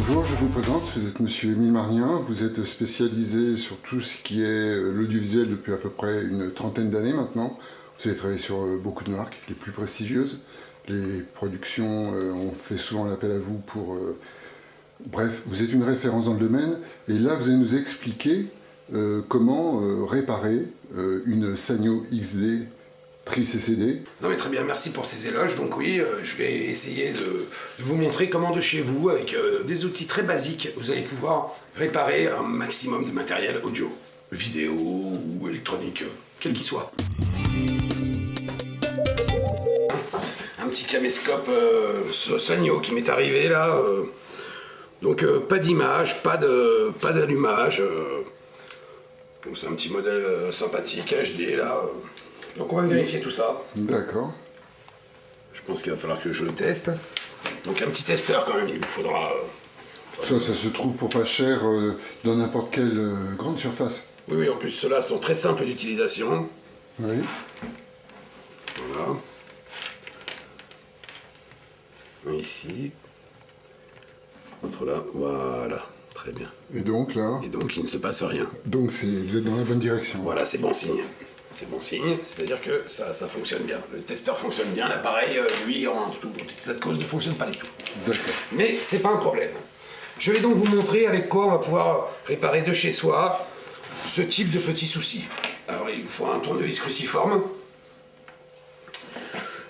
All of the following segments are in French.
Bonjour, je vous présente, vous êtes Monsieur Émile Marnien, vous êtes spécialisé sur tout ce qui est l'audiovisuel depuis à peu près une trentaine d'années maintenant. Vous avez travaillé sur beaucoup de marques, les plus prestigieuses. Les productions ont fait souvent l'appel à vous pour... Bref, vous êtes une référence dans le domaine, et là vous allez nous expliquer comment réparer une Sanyo XD Tri-CCD. Non mais très bien, merci pour ces éloges. Donc oui, je vais essayer de vous montrer comment de chez vous, avec des outils très basiques, vous allez pouvoir réparer un maximum de matériel audio, vidéo ou électronique, quel qu'il soit. Un petit caméscope Sanyo qui m'est arrivé là. Donc pas d'image, pas d'allumage. Donc c'est un petit modèle sympathique HD là. Donc on va vérifier tout ça. D'accord. Je pense qu'il va falloir que je le teste. Donc un petit testeur quand même, il vous faudra... Ça se trouve pour pas cher dans n'importe quelle grande surface. Oui, oui, en plus ceux-là sont très simples d'utilisation. Oui. Voilà. Un ici. L'autre là, voilà. Très bien. Et donc là... Et donc il ne se passe rien. Donc vous êtes dans la bonne direction. Voilà, c'est bon signe. C'est bon signe, c'est-à-dire que ça fonctionne bien. Le testeur fonctionne bien, l'appareil, lui, en tout état de cause, ne fonctionne pas du tout. D'accord. Mais c'est pas un problème. Je vais donc vous montrer avec quoi on va pouvoir réparer de chez soi ce type de petits soucis. Alors il vous faut un tournevis cruciforme,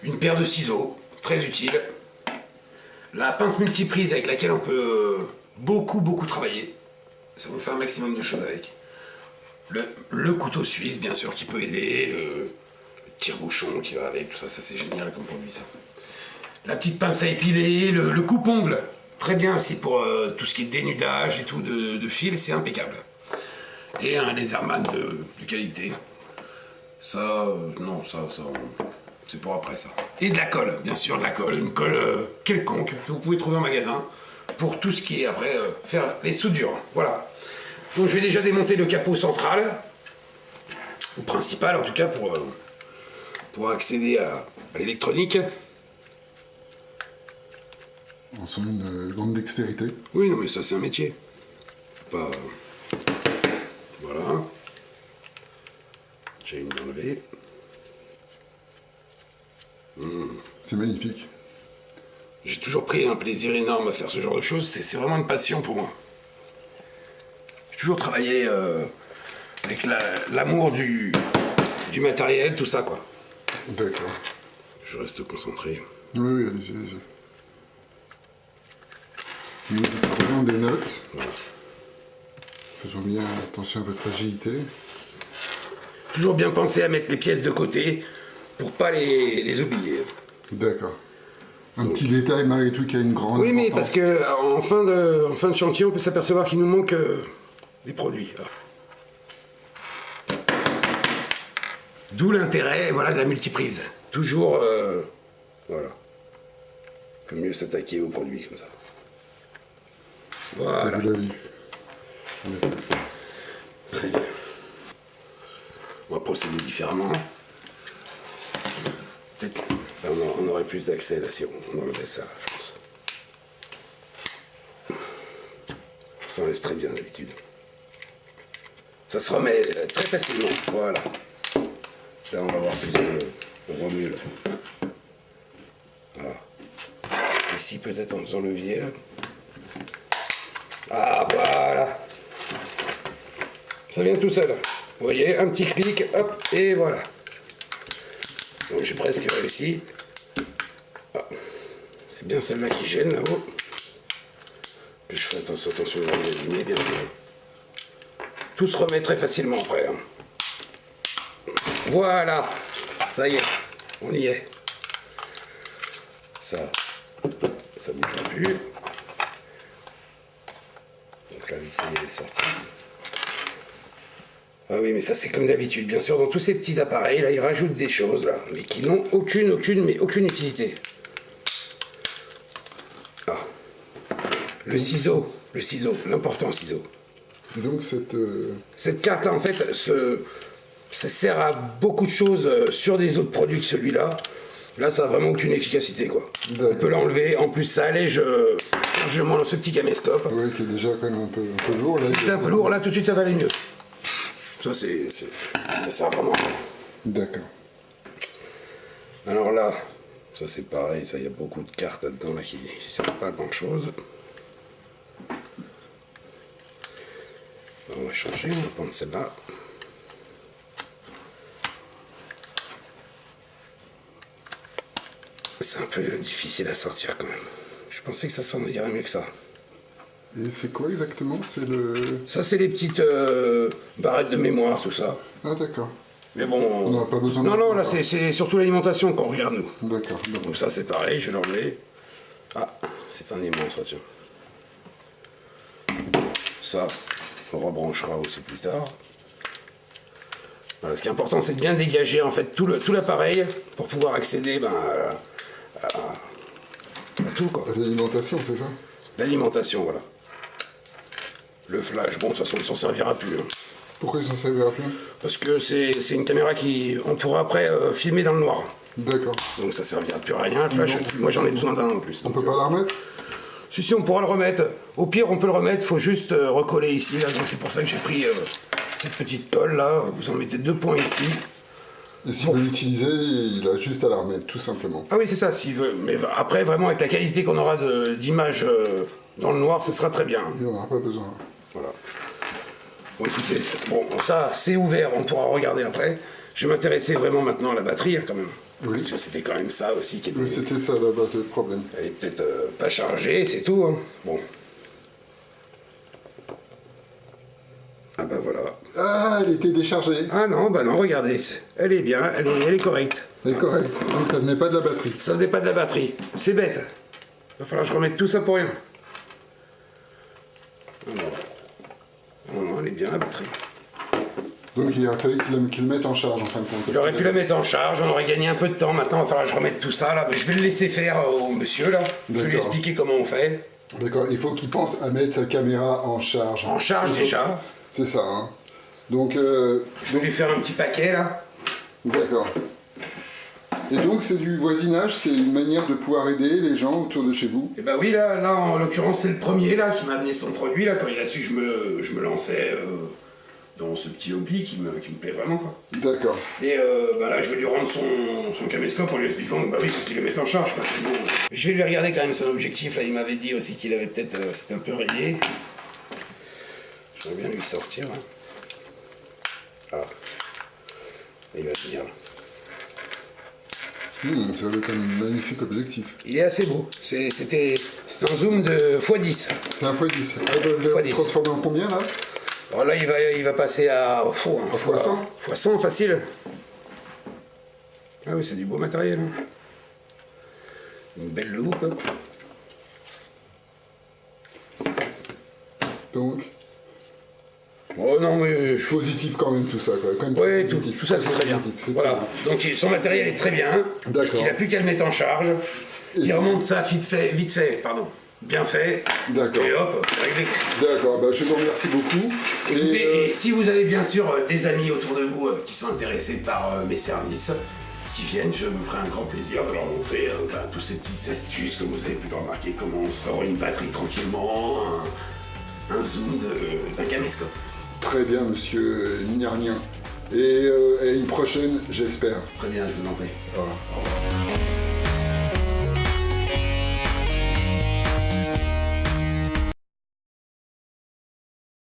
une paire de ciseaux, très utile, la pince multiprise avec laquelle on peut beaucoup travailler. Ça vous fait un maximum de choses avec. Le couteau suisse, bien sûr, qui peut aider, le tire-bouchon qui va avec, tout ça, ça c'est génial comme produit, ça. La petite pince à épiler, le coupe-ongle, très bien aussi pour tout ce qui est dénudage et tout de fil, c'est impeccable. Et un laserman de qualité. Ça, non, ça c'est pour après, ça. Et de la colle, bien sûr, de la colle, une colle quelconque que vous pouvez trouver en magasin pour tout ce qui est après faire les soudures, voilà. Donc je vais déjà démonter le capot central, ou principal en tout cas, pour accéder à l'électronique. On sent une grande dextérité. Oui, non mais ça c'est un métier. Pas... Voilà. J'ai une enlevée. C'est magnifique. J'ai toujours pris un plaisir énorme à faire ce genre de choses, c'est vraiment une passion pour moi. J'ai toujours travaillé avec l'amour du matériel, tout ça, quoi. D'accord. Je reste concentré. Oui, allez-y. Nous prenons des notes. Voilà. Faisons bien attention à votre agilité. Toujours bien penser à mettre les pièces de côté pour pas les oublier. D'accord. Un petit détail malgré tout qui a une grande Oui, mais importance. parce que en fin de chantier, on peut s'apercevoir qu'il nous manque des produits. D'où l'intérêt, voilà, de la multiprise. Toujours, voilà. Il peut mieux s'attaquer aux produits comme ça. Voilà. Vous l'avez vu. Très bien. On va procéder différemment. Peut-être, là, on aurait plus d'accès là si on enlevait ça, je pense. Ça enlève très bien d'habitude. Ça se remet très facilement, voilà. Là on va voir plus on voit mieux là. Voilà. Ici peut-être en faisant levier là. Ah voilà. Ça vient tout seul. Vous voyez, un petit clic, hop, et voilà. Donc j'ai presque réussi. Ah. C'est bien celle-là qui gêne là-haut. Je fais attention à l'abîmer, bien sûr. Tout se remet très facilement après. Hein. Voilà, ça y est, on y est. Ça bougera plus. Donc la vis, ça y est, elle est sortie. Ah oui, mais ça c'est comme d'habitude, bien sûr, dans tous ces petits appareils, là, ils rajoutent des choses, là, mais qui n'ont aucune utilité. Ah. Le ciseau, l'important ciseau. Et donc Cette carte-là, en fait, ça sert à beaucoup de choses sur des autres produits que celui-là. Là, ça n'a vraiment aucune efficacité, quoi. On peut l'enlever. En plus, ça allège largement ce petit caméscope. Oui, qui est déjà quand même un peu lourd. Là, C'est un peu lourd, là tout de suite ça va aller mieux. Ça ça sert vraiment. D'accord. Alors là, ça c'est pareil, ça il y a beaucoup de cartes là-dedans là, qui ne servent pas à grand chose. On va changer, on va prendre celle-là. C'est un peu difficile à sortir quand même. Je pensais que ça s'en irait mieux que ça. Et c'est quoi exactement? C'est le... Ça c'est les petites barrettes de mémoire, tout ça. Ah d'accord. Mais bon... On n'a pas besoin de... Non, là c'est surtout l'alimentation qu'on regarde nous. D'accord. Donc ça c'est pareil, je vais l'enlever. Ah, c'est un aimant ça, tiens. Ça, on rebranchera aussi plus tard. Voilà, ce qui est important, c'est de bien dégager en fait tout l'appareil pour pouvoir accéder à tout quoi. L'alimentation, c'est ça? L'alimentation, voilà. Le flash, bon de toute façon, il s'en servira plus. Hein. Pourquoi il s'en servira plus? Parce que c'est une caméra on pourra après filmer dans le noir. D'accord. Donc ça servira plus à rien, le flash. Moi j'en ai besoin d'un en plus. On peut pas la remettre? Si, on pourra le remettre. Au pire, on peut le remettre, faut juste recoller ici, là. Donc c'est pour ça que j'ai pris cette petite colle, là. Vous en mettez 2 points ici. Et si vous l'utilisez, il a juste à la remettre, tout simplement. Ah oui, c'est ça, s'il veut. Mais après, vraiment, avec la qualité qu'on aura d'image dans le noir, ce sera très bien. Il n'en aura pas besoin. Voilà. Bon, écoutez, bon, ça, c'est ouvert, on pourra regarder après. Je vais m'intéresser vraiment maintenant à la batterie, hein, quand même. Oui. Parce que c'était quand même ça aussi qui était... Oui, c'était ça la base du problème. Elle est peut-être pas chargée, c'est tout. Hein. Bon. Ah bah voilà. Ah, elle était déchargée. Ah non, bah non, regardez. Elle est bien, elle est correcte. Elle est correcte. Donc ça venait pas de la batterie. Ça venait pas de la batterie. C'est bête. Va falloir que je remette tout ça pour rien. Non, elle est bien la batterie. Donc il a fallu qu'il le mette en charge en fin de compte. Il aurait pu la mettre en charge, on aurait gagné un peu de temps. Maintenant, il va falloir que je remette tout ça là. Mais je vais le laisser faire au monsieur là. Je vais lui expliquer comment on fait. D'accord, il faut qu'il pense à mettre sa caméra en charge. En charge déjà. C'est ça, hein. Donc... je vais lui faire un petit paquet là. D'accord. Et donc c'est du voisinage, c'est une manière de pouvoir aider les gens autour de chez vous? Et bah oui, là en l'occurrence c'est le premier là qui m'a amené son produit là, quand il a su que je me lançais dans ce petit hobby qui me plaît vraiment quoi. D'accord. Et bah là je vais lui rendre son caméscope en lui expliquant que bah oui, faut qu'il le mette en charge quoi, sinon... Mais je vais lui regarder quand même son objectif là, il m'avait dit aussi qu'il avait peut-être... c'était un peu rayé. J'aimerais bien lui sortir là. Ah. Il va venir là. Ça va être un magnifique objectif. Il est assez beau. C'est un zoom de x10. C'est un x10. Elle va le transformer en combien là? Alors là il va passer à x100 facile. Ah oui, c'est du beau matériel. Hein. Une belle loupe. Donc oh non mais... positif quand même tout ça quoi. Oui, tout ça c'est très bien. Voilà. Donc son matériel est très bien. D'accord. Il n'a plus qu'à le mettre en charge. Il remonte ça vite fait, pardon. Bien fait. D'accord. Et hop, réglé. D'accord, bah, je vous remercie beaucoup. Écoutez, et si vous avez bien sûr des amis autour de vous qui sont intéressés par mes services, qui viennent, je me ferai un grand plaisir de leur montrer toutes ces petites astuces, comme vous avez pu le remarquer, comment on sort une batterie tranquillement, un zoom d'un caméscope. Très bien, monsieur Mignarnien. Et à une prochaine, j'espère. Très bien, je vous en prie. Voilà.